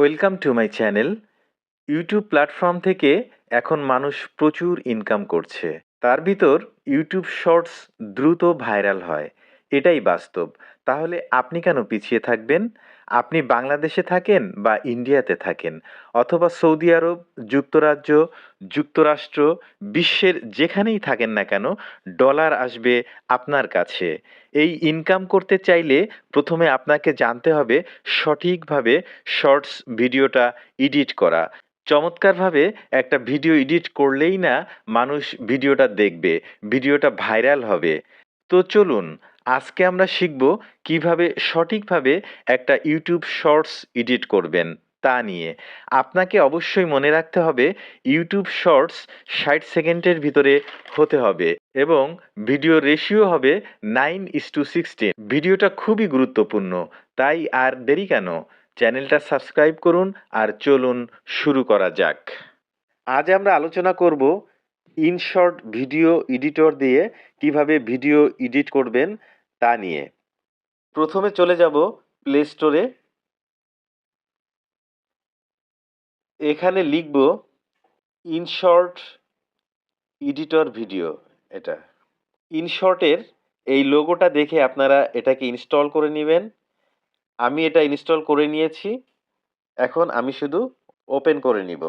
Welcome to my channel. YouTube platform থেকে এখন মানুষ প্রচুর ইনকাম করছে। তার ভিতর ইউটিউব শর্টস দ্রুত ভাইরাল হয়। এটাই বাস্তব। তাহলে আপনি কেন পিছিয়ে থাকবেন? আপনি বাংলাদেশে থাকেন বা ইন্ডিয়াতে থাকেন অথবা সৌদি আরব, যুক্তরাজ্য, যুক্তরাষ্ট্র, বিশ্বের যেখানেই থাকেন না কেন, ডলার আসবে আপনার কাছে। এই ইনকাম করতে চাইলে প্রথমে আপনাকে জানতে হবে সঠিকভাবে শর্টস ভিডিওটা এডিট করা। চমৎকারভাবে একটা ভিডিও এডিট করলেই না মানুষ ভিডিওটা দেখবে, ভিডিওটা ভাইরাল হবে। তো চলুন আজকে আমরা শিখব কিভাবে সঠিকভাবে একটা ইউটিউব শর্টস এডিট করবেন তা নিয়ে। আপনাকে অবশ্যই মনে রাখতে হবে ইউটিউব শর্টস 60 সেকেন্ডের ভিতরে হতে হবে এবং ভিডিও রেশিও হবে 9:16। ভিডিওটা খুবই গুরুত্বপূর্ণ, তাই আর দেরি কেন? চ্যানেলটা সাবস্ক্রাইব করুন আর চলুন শুরু করা যাক। আজ আমরা আলোচনা করব ইনশর্ট ভিডিও এডিটর দিয়ে কিভাবে ভিডিও এডিট করবেন তা নিয়ে। প্রথমে চলে যাব প্লে স্টোরে। এখানে লিখব ইনশর্ট এডিটর ভিডিও। এটা ইনশর্টের এই লোগোটা দেখে আপনারা এটাকে ইনস্টল করে নেবেন। আমি এটা ইনস্টল করে নিয়েছি। এখন আমি শুধু ওপেন করে নিব।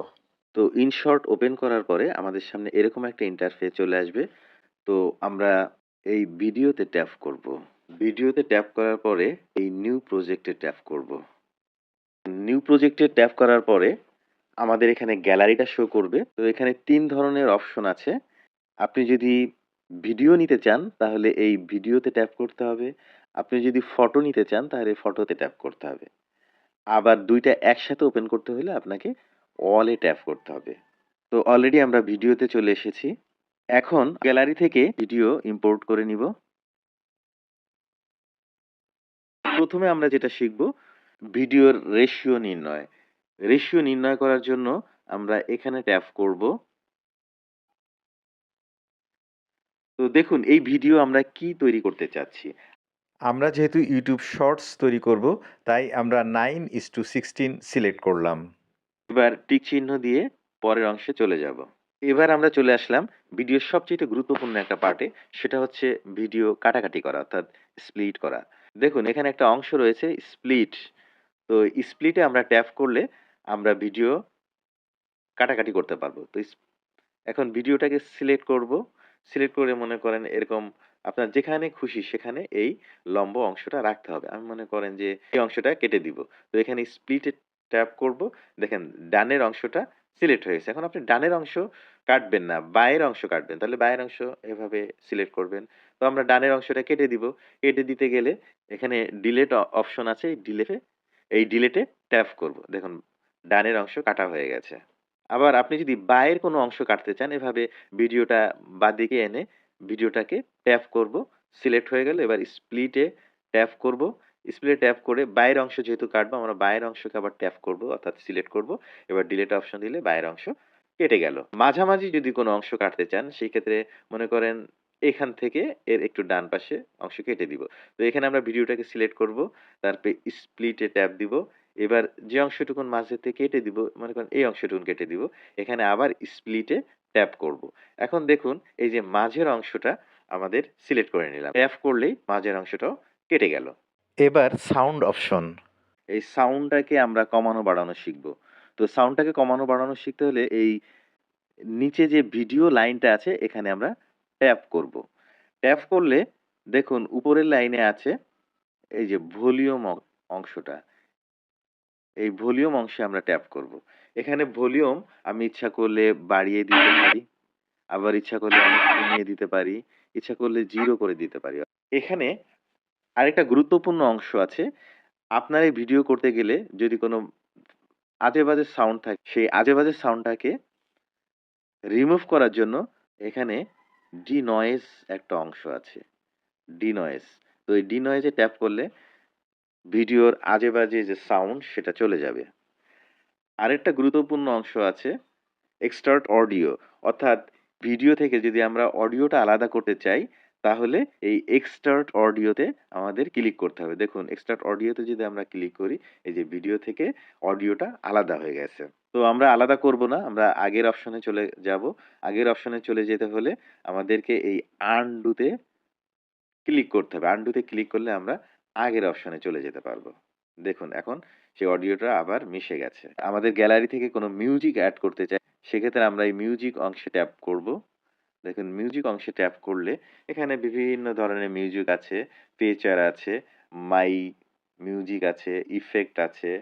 তো ইনশর্ট ওপেন করার পরে আমাদের সামনে এরকম একটা ইন্টারফেস চলে আসবে। তো আমরা এই ভিডিওতে ট্যাপ করব। ভিডিওতে ট্যাপ করার পরে এই নিউ প্রজেক্টে ট্যাপ করব। নিউ প্রজেক্টে ট্যাপ করার পরে আমাদের এখানে গ্যালারিটা শো করবে। তো এখানে ৩ ধরনের অপশন আছে। আপনি যদি ভিডিও নিতে চান তাহলে এই ভিডিওতে ট্যাপ করতে হবে। আপনি যদি ফটো নিতে চান তাহলে ফটোতে ট্যাপ করতে হবে। আবার ২ টা একসাথে ওপেন করতে হলে আপনাকে অলে ট্যাপ করতে হবে। তো অলরেডি আমরা ভিডিওতে চলে এসেছি। এখন গ্যালারি থেকে ভিডিও ইম্পোর্ট করে নিব। প্রথমে আমরা যেটা শিখব ভিডিওর রেশিও নির্ণয়। রেশিও নির্ণয় করার জন্য আমরা এখানে ট্যাপ করব। তো দেখুন এই ভিডিও আমরা কি তৈরি করতে চাচ্ছি। আমরা যেহেতু ইউটিউব শর্টস তৈরি করব তাই আমরা 9:16 সিলেক্ট করলাম। এবার টিক চিহ্ন দিয়ে পরের অংশে চলে যাব। এবার আমরা চলে আসলাম ভিডিওর সবচেয়ে গুরুত্বপূর্ণ একটা পার্টে, সেটা হচ্ছে ভিডিও কাটাকাটি করা অর্থাৎ স্প্লিট করা। দেখুন এখানে একটা অংশ রয়েছে স্প্লিট। তো স্প্লিটে আমরা ট্যাপ করলে আমরা ভিডিও কাটাকাটি করতে পারবো। তো এখন ভিডিওটাকে সিলেক্ট করব। সিলেক্ট করে মনে করেন এরকম আপনার যেখানে খুশি সেখানে এই লম্ব অংশটা রাখতে হবে। আমি মনে করেন যে এই অংশটা কেটে দিব। তো এখানে স্প্লিটে ট্যাপ করব। দেখেন ডানের অংশটা সিলেক্ট হয়ে গেছে। এখন আপনি ডানের অংশ কাটবেন না, বাঁয়ের অংশ কাটবেন। তাহলে বাঁয়ের অংশ এভাবে সিলেক্ট করবেন। তো আমরা ডানের অংশটা কেটে দিব। কেটে দিতে গেলে এখানে ডিলিট অপশন আছে। এই ডিলিটে ট্যাপ করব। দেখুন ডানের অংশ কাটা হয়ে গেছে। আবার আপনি যদি বাঁয়ের কোনো অংশ কাটতে চান এভাবে ভিডিওটা বাঁদিকে এনে ভিডিওটাকে ট্যাপ করব। সিলেক্ট হয়ে গেল। এবার স্প্লিটে ট্যাপ করব। স্প্লিটে ট্যাপ করে বাঁয়ের অংশ যেহেতু কাটবো আমরা বাঁয়ের অংশকে আবার ট্যাপ করব অর্থাৎ সিলেক্ট করব। এবার ডিলিট অপশন দিলে বাঁয়ের অংশ কেটে গেল। মাঝামাঝি যদি কোনো অংশ কাটতে চান সেই ক্ষেত্রে মনে করেন এখান থেকে এর একটু ডান পাশে অংশ কেটে দিব। তো এখানে আমরা ভিডিওটাকে সিলেক্ট করব। তারপরে স্প্লিটে ট্যাপ দিব। এবার যে অংশটুকুন মাঝেতে কেটে দিব, মনে করেন এই অংশটুকুন কেটে দিব। এখানে আবার স্প্লিটে ট্যাপ করব। এখন দেখুন এই যে মাঝের অংশটা আমাদের সিলেক্ট করে নিলাম। ট্যাপ করলেই মাঝের অংশটাও কেটে গেল। এবার সাউন্ড অপশন। এই সাউন্ডটাকে আমরা কমানো বাড়ানো শিখব। তো সাউন্ডটাকে কমানো বাড়ানো শিখতে হলে এই নিচে যে ভিডিও লাইনটা আছে এখানে আমরা ট্যাপ করব। ট্যাপ করলে দেখুন উপরের লাইনে আছে এই যে ভলিউম অংশটা। এই ভলিউম অংশে আমরা ট্যাপ করব। এখানে ভলিউম আমি ইচ্ছা করলে বাড়িয়ে দিতে পারি, আবার ইচ্ছা করলে অনেক কমিয়ে দিতে পারি, ইচ্ছা করলে 0 করে দিতে পারি। এখানে আরেকটা গুরুত্বপূর্ণ অংশ আছে। আপনার এই ভিডিও করতে গেলে যদি কোনো আজেবাজে সাউন্ড থাকে, সেই আজেবাজে সাউন্ডটাকে রিমুভ করার জন্য এখানে ডি-নয়েজ একটা অংশ আছে। ডি-নয়েজ। তো এই ডি-নয়েজে ট্যাপ করলে ভিডিওর আজেবাজে যে সাউন্ড সেটা চলে যাবে। আরেকটা গুরুত্বপূর্ণ অংশ আছে এক্সট্রাক্ট অডিও, অর্থাৎ ভিডিও থেকে যদি আমরা অডিওটা আলাদা করতে চাই তাহলে এই এক্সট্রাক্ট অডিওতে আমাদের ক্লিক করতে হবে। দেখুন এক্সট্রাক্ট অডিওতে যদি আমরা ক্লিক করি, এই যে ভিডিও থেকে অডিওটা আলাদা হয়ে গেছে। তো আমরা আলাদা করব না, আমরা আগের অপশনে চলে যাব। আগের অপশনে চলে যেতে হলে আমাদেরকে এই আনডুতে ক্লিক করতে হবে। আনডুতে ক্লিক করলে আমরা আগের অপশনে চলে যেতে পারবো। দেখুন এখন সেই অডিওটা আবার মিশে গেছে। আমাদের গ্যালারি থেকে কোনো মিউজিক এড করতে চাই, সেক্ষেত্রে আমরা এই মিউজিক অংশে ট্যাপ করব। দেখুন মিউজিক অংশে ট্যাপ করলে এখানে বিভিন্ন ধরনের মিউজিক আছে, ফিচার আছে, মাই মিউজিক আছে, ইফেক্ট আছে।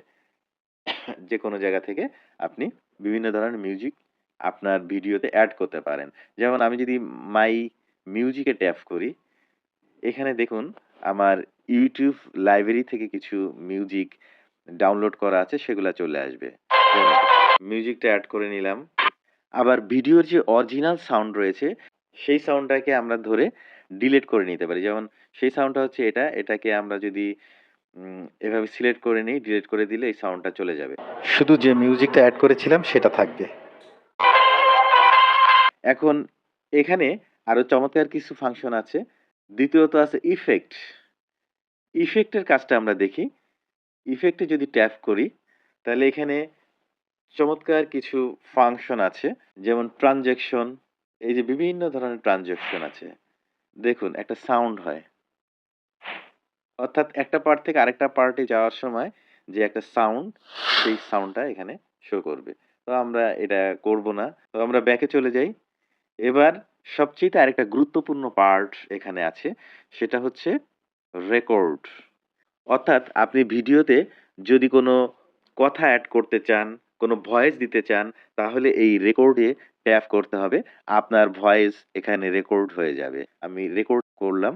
যে কোনো জায়গা থেকে আপনি বিভিন্ন ধরনের মিউজিক আপনার ভিডিওতে অ্যাড করতে পারেন। যেমন আমি যদি মাই মিউজিকে ট্যাপ করি, এখানে দেখুন আমার ইউটিউব লাইব্রেরি থেকে কিছু মিউজিক ডাউনলোড করা আছে, সেগুলা চলে আসবে। মিউজিকটা অ্যাড করে নিলাম। আবার ভিডিওর যে অরিজিনাল সাউন্ড রয়েছে, সেই সাউন্ডটাকে আমরা ধরে ডিলিট করে নিতে পারি। যেমন সেই সাউন্ডটা হচ্ছে এটা, এটাকে আমরা যদি এভাবে সিলেক্ট করে নিই, ডিলিট করে দিলে এই সাউন্ডটা চলে যাবে। শুধু যে মিউজিকটা অ্যাড করেছিলাম সেটা থাকবে। এখন এখানে আরো চমৎকার কিছু ফাংশন আছে। দ্বিতীয়ত আছে ইফেক্ট। ইফেক্টের কাজটা আমরা দেখি। ইফেক্টে যদি ট্যাপ করি, তাহলে এখানে চমৎকার কিছু ফাংশন আছে, যেমন ট্রানজ্যাকশন। এই যে বিভিন্ন ধরনের ট্রানজ্যাকশন আছে। দেখুন একটা সাউন্ড হয়, অর্থাৎ একটা পার্ট থেকে আরেকটা পার্টে যাওয়ার সময় যে একটা সাউন্ড, সেই সাউন্ডটা এখানে শো করবে। তো আমরা এটা করব না, তো আমরা ব্যাকে চলে যাই। এবার সবচেয়ে আরেকটা গুরুত্বপূর্ণ পার্ট এখানে আছে, সেটা হচ্ছে রেকর্ড। অর্থাৎ আপনি ভিডিওতে যদি কোনো কথা অ্যাড করতে চান, কোনো ভয়েস দিতে চান, তাহলে এই রেকর্ডে ট্যাপ করতে হবে। আপনার ভয়েস এখানে রেকর্ড হয়ে যাবে। আমি রেকর্ড করলাম।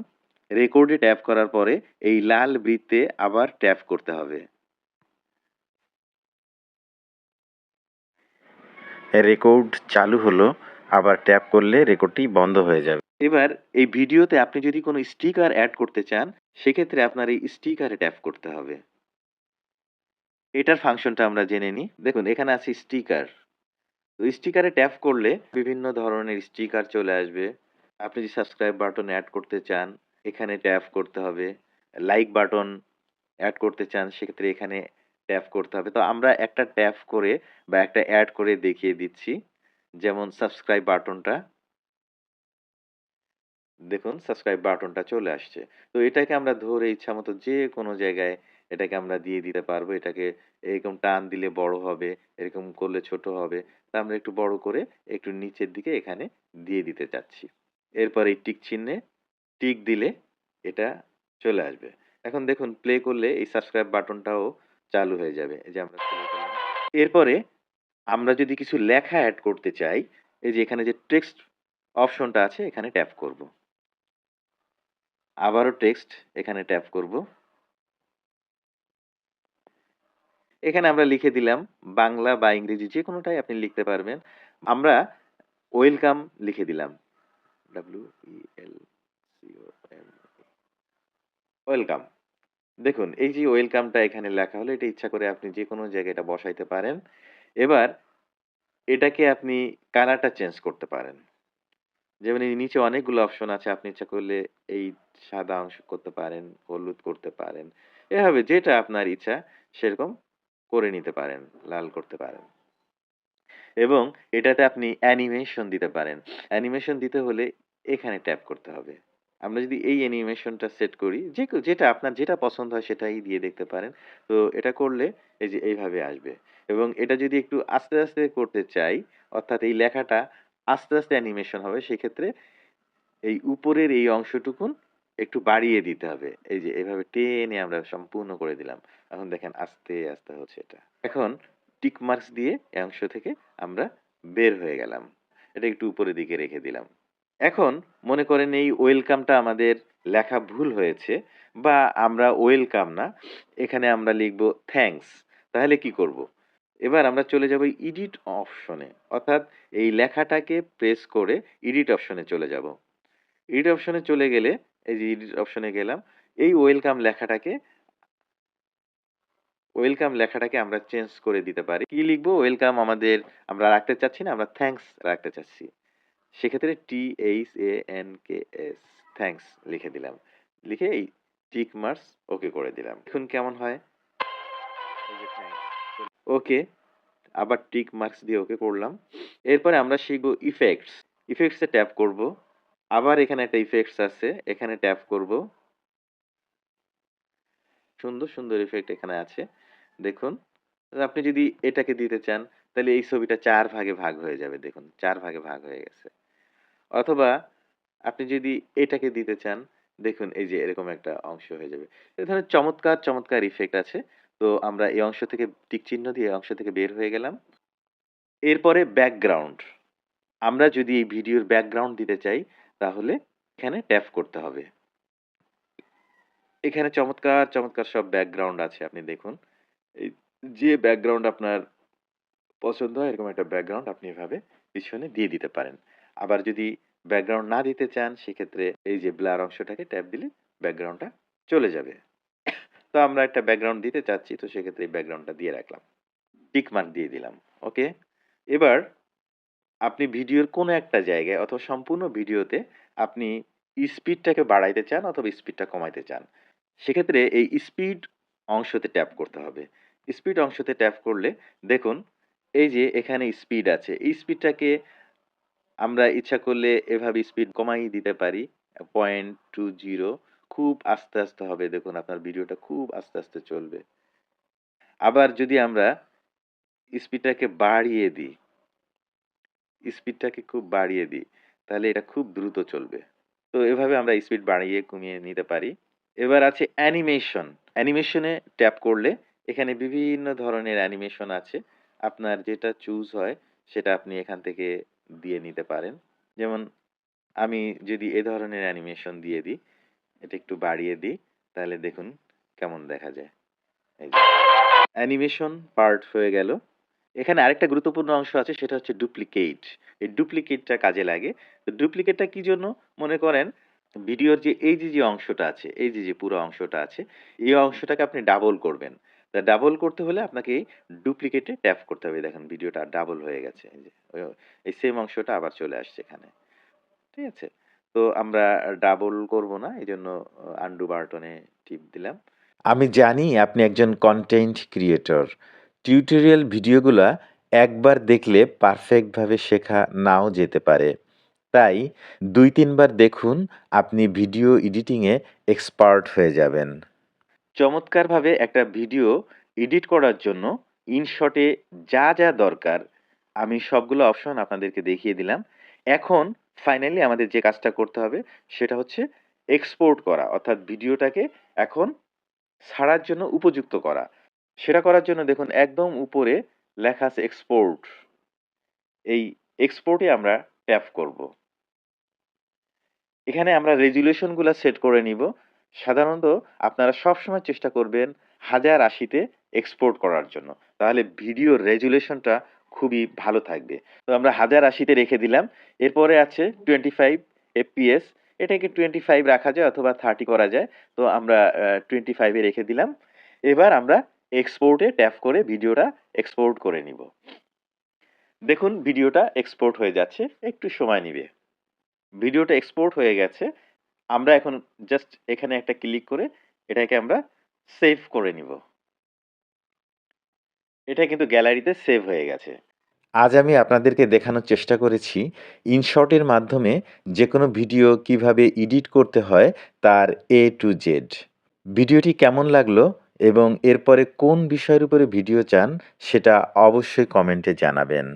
রেকর্ডে ট্যাপ করার পরে এই লাল বৃত্তে আবার ট্যাপ করতে হবে। রেকর্ড চালু হলো, আবার ট্যাপ করলে রেকর্ডটি বন্ধ হয়ে যাবে। এবার এই ভিডিওতে আপনি যদি কোনো স্টিকার অ্যাড করতে চান, সেক্ষেত্রে আপনার এই স্টিকারে ট্যাপ করতে হবে। এটার ফাংশনটা আমরা জেনে নিই। দেখুন এখানে আছে স্টিকার। তো স্টিকারে ট্যাপ করলে বিভিন্ন ধরনের স্টিকার চলে আসবে। আপনি যদি সাবস্ক্রাইব বাটন অ্যাড করতে চান, এখানে ট্যাপ করতে হবে। লাইক বাটন অ্যাড করতে চান, সেক্ষেত্রে এখানে ট্যাপ করতে হবে। তো আমরা একটা ট্যাপ করে বা একটা অ্যাড করে দেখিয়ে দিচ্ছি। যেমন সাবস্ক্রাইব বাটনটা। দেখুন সাবস্ক্রাইব বাটনটা চলে আসছে। তো এটাকে আমরা ধরে ইচ্ছামতো যে কোনো জায়গায় এটাকে আমরা দিয়ে দিতে পারবো। এটাকে এরকম টান দিলে বড় হবে, এরকম করলে ছোট হবে। তা আমরা একটু বড় করে একটু নিচের দিকে এখানে দিয়ে দিতে চাচ্ছি। এরপর এই টিক চিহ্নে টিক দিলে এটা চলে আসবে। এখন দেখুন প্লে করলে এই সাবস্ক্রাইব বাটনটাও চালু হয়ে যাবে। এই যে আমরা প্লে করলাম। এরপরে আমরা যদি কিছু লেখা এড করতে চাই, এই যে এখানে যে টেক্সট অপশনটা আছে, এখানে ট্যাপ করব। আবারও টেক্সট এখানে ট্যাপ করব। এখানে আমরা লিখে দিলাম বাংলা বা ইংরেজি যে কোনোটাই আপনি লিখতে পারবেন। আমরা ওয়েলকাম লিখে দিলাম। WELCOM, welcome. দেখুন এই যে ওয়েলকামটা এখানে লেখা হলো, এটা ইচ্ছা করে আপনি যে কোনো জায়গায় এটা বসাইতে পারেন। এবার এটাকে আপনি কালারটা চেঞ্জ করতে পারেন। যেমন এই নিচে অনেকগুলো অপশন আছে, আপনি ইচ্ছা করলে এই সাদা অংশ করতে পারেন, হলুদ করতে পারেন। এভাবে যেটা আপনার ইচ্ছা সেরকম করে নিতে পারেন, লাল করতে পারেন। এবং এটাতে আপনি অ্যানিমেশন দিতে পারেন। অ্যানিমেশন দিতে হলে এখানে ট্যাপ করতে হবে। আমরা যদি এই অ্যানিমেশনটা সেট করি, যেটা আপনার যেটা পছন্দ হয় সেটাই দিয়ে দেখতে পারেন। তো এটা করলে এই যে এইভাবে আসবে। এবং এটা যদি একটু আস্তে, আস্তে করতে চাই, অর্থাৎ এই লেখাটা আস্তে, আস্তে অ্যানিমেশন হবে, সেক্ষেত্রে এই উপরের এই অংশটুকুন একটু বাড়িয়ে দিতে হবে। এই যে এভাবে টেনে আমরা সম্পূর্ণ করে দিলাম। এখন দেখেন আস্তে, আস্তে হচ্ছে এটা। এখন টিক মার্কস দিয়ে এই অংশ থেকে আমরা বের হয়ে গেলাম। এটা একটু উপরের দিকে রেখে দিলাম। এখন মনে করেন এই ওয়েলকামটা আমাদের লেখা ভুল হয়েছে, বা আমরা ওয়েলকাম না, এখানে আমরা লিখব থ্যাঙ্কস। তাহলে কি করব? এবার আমরা চলে যাব এডিট অপশনে, অর্থাৎ এই লেখাটাকে প্রেস করে এডিট অপশনে চলে যাব। এডিট অপশনে চলে গেলে এই যে এডিট অপশনে গেলাম, এই ওয়েলকাম লেখাটাকে আমরা চেঞ্জ করে দিতে পারি। কি লিখবো? ওয়েলকাম আমাদের আমরা রাখতে চাচ্ছি না, আমরা থ্যাঙ্কস রাখতে চাচ্ছি। সেক্ষেত্রে THANKS থ্যাঙ্কস লিখে দিলাম। লিখে এই টিক মার্কস ওকে করে দিলাম। দেখুন কেমন হয়? এই যে থ্যাঙ্কস। ওকে, আবার টিক মার্কস দিয়ে ওকে করলাম। এরপরে আমরা শিখব ইফেক্টস। ইফেক্টস এ ট্যাপ করব। আবার এখানে একটা ইফেক্টস আছে, এখানে ট্যাপ করব। সুন্দর, সুন্দর ইফেক্ট এখানে আছে। দেখুন, আপনি যদি এটাকে দিতে চান, তাহলে এই ছবিটা ৪ ভাগে ভাগ হয়ে যাবে। দেখুন ৪ ভাগে ভাগ হয়ে গেছে। অথবা আপনি যদি এটাকে দিতে চান, দেখুন এই যে এরকম একটা অংশ হয়ে যাবে। এ ধরনের চমৎকার, চমৎকার ইফেক্ট আছে। তো আমরা এই অংশ থেকে টিক চিহ্ন দিয়ে এই অংশ থেকে বের হয়ে গেলাম। এরপরে ব্যাকগ্রাউন্ড। আমরা যদি এই ভিডিওর ব্যাকগ্রাউন্ড দিতে চাই, তাহলে এখানে ট্যাপ করতে হবে। এখানে চমৎকার, চমৎকার সব ব্যাকগ্রাউন্ড আছে আপনি দেখুন। এই যে ব্যাকগ্রাউন্ড আপনার পছন্দ হয় এরকম একটা ব্যাকগ্রাউন্ড আপনি এভাবে পিছনে দিয়ে দিতে পারেন। আবার যদি ব্যাকগ্রাউন্ড না দিতে চান সেক্ষেত্রে এই যে ব্লার অংশটাকে ট্যাপ দিলে ব্যাকগ্রাউন্ডটা চলে যাবে। তো আমরা একটা ব্যাকগ্রাউন্ড দিতে চাচ্ছি তো সেক্ষেত্রে এই ব্যাকগ্রাউন্ডটা দিয়ে রাখলাম। টিক মার্ক দিয়ে দিলাম। ওকে? এবার আপনি ভিডিওর কোনো একটা জায়গায় অথবা সম্পূর্ণ ভিডিওতে আপনি স্পিডটাকে বাড়াইতে চান অথবা স্পিডটা কমাইতে চান। সেক্ষেত্রে এই স্পিড অংশতে ট্যাপ করতে হবে। স্পিড অংশতে ট্যাপ করলে দেখুন এই যে এখানে স্পিড আছে। এই স্পিডটাকে আমরা ইচ্ছা করলে এভাবে স্পিড কমাই দিতে পারি। 0.20 খুব আস্তে, আস্তে হবে। দেখুন আপনার ভিডিওটা খুব আস্তে, আস্তে চলবে। আবার যদি আমরা স্পিডটাকে বাড়িয়ে দিই স্পিডটাকে খুব বাড়িয়ে দিই, তাহলে এটা খুব দ্রুত চলবে। তো এভাবে আমরা স্পিড বাড়িয়ে কমিয়ে নিতে পারি। এবার আছে অ্যানিমেশন। অ্যানিমেশনে ট্যাপ করলে এখানে বিভিন্ন ধরনের অ্যানিমেশন আছে। আপনার যেটা চুজ হয় সেটা আপনি এখান থেকে দিয়ে নিতে পারেন। যেমন আমি যদি এ ধরনের অ্যানিমেশন দিয়ে দিই, এটা একটু বাড়িয়ে দিই, তাহলে দেখুন কেমন দেখা যায়। এই যে অ্যানিমেশন পার্ট হয়ে গেল। এখানে আরেকটা গুরুত্বপূর্ণ অংশ আছে সেটা হচ্ছে ডুপ্লিকেট। এই ডুপ্লিকেটটা কাজে লাগে। তো ডুপ্লিকেটটা কি জন্য? মনে করেন ভিডিওর যে এই যে অংশটা আছে, এই যে পুরো অংশটা আছে, এই অংশটাকে আপনি ডাবল করবেন। তা ডাবল করতে হলে আপনাকে এই ডুপ্লিকেটে ট্যাপ করতে হবে। দেখেন ভিডিওটা ডাবল হয়ে গেছে। এই যে এই সেম অংশটা আবার চলে আসছে এখানে। ঠিক আছে? তো আমরা ডাবল করব না। এজন্য আনডু বাটনে টিপ দিলাম। আমি জানি আপনি একজন কনটেন্ট ক্রিয়েটর। টিউটোরিয়াল ভিডিওগুলা একবার দেখলে পারফেক্টভাবে শেখা নাও যেতে পারে। তাই ২-৩ বার দেখুন, আপনি ভিডিও এডিটিংয়ে এক্সপার্ট হয়ে যাবেন। চমৎকারভাবে একটা ভিডিও এডিট করার জন্য ইনশটে যা, যা দরকার আমি সবগুলো অপশন আপনাদেরকে দেখিয়ে দিলাম। এখন ফাইনালি আমাদের যে কাজটা করতে হবে সেটা হচ্ছে এক্সপোর্ট করা। অর্থাৎ ভিডিওটাকে এখন ছাড়ার জন্য উপযুক্ত করা। সেটা করার জন্য দেখুন একদম উপরে লেখা আছে এক্সপোর্ট। এই এক্সপোর্টে আমরা ট্যাপ করব। এখানে আমরা রেজুলেশন গুলা সেট করে নিব। সাধারণত আপনারা সবসময় চেষ্টা করবেন 1080 তে এক্সপোর্ট করার জন্য। তাহলে ভিডিওর রেজুলেশনটা খুবই ভালো থাকবে। তো আমরা 1080 তে রেখে দিলাম। এরপরে আছে 25 FPS। এটাকে 25 রাখা যায় অথবা 30 করা যায়। তো আমরা 25 এ রেখে দিলাম। এবার আমরা এক্সপোর্ট এ ট্যাপ করে ভিডিওটা এক্সপোর্ট করে নিব। দেখুন ভিডিওটা এক্সপোর্ট হয়ে যাচ্ছে। একটু সময় নিবে। ভিডিওটা এক্সপোর্ট হয়ে গেছে। আমরা এখন জাস্ট এখানে একটা ক্লিক করে এটাকে আমরা সেভ করে নিব। এটা কিন্তু গ্যালারিতে সেভ হয়ে গেছে। আজ আমি আপনাদেরকে দেখানোর চেষ্টা করেছি ইনশটের মাধ্যমে যেকোনো ভিডিও কিভাবে এডিট করতে হয় তার A to Z। ভিডিওটি কেমন লাগলো এবং এরপরে কোন বিষয়ের উপরে ভিডিও চান সেটা অবশ্যই কমেন্টে জানাবেন।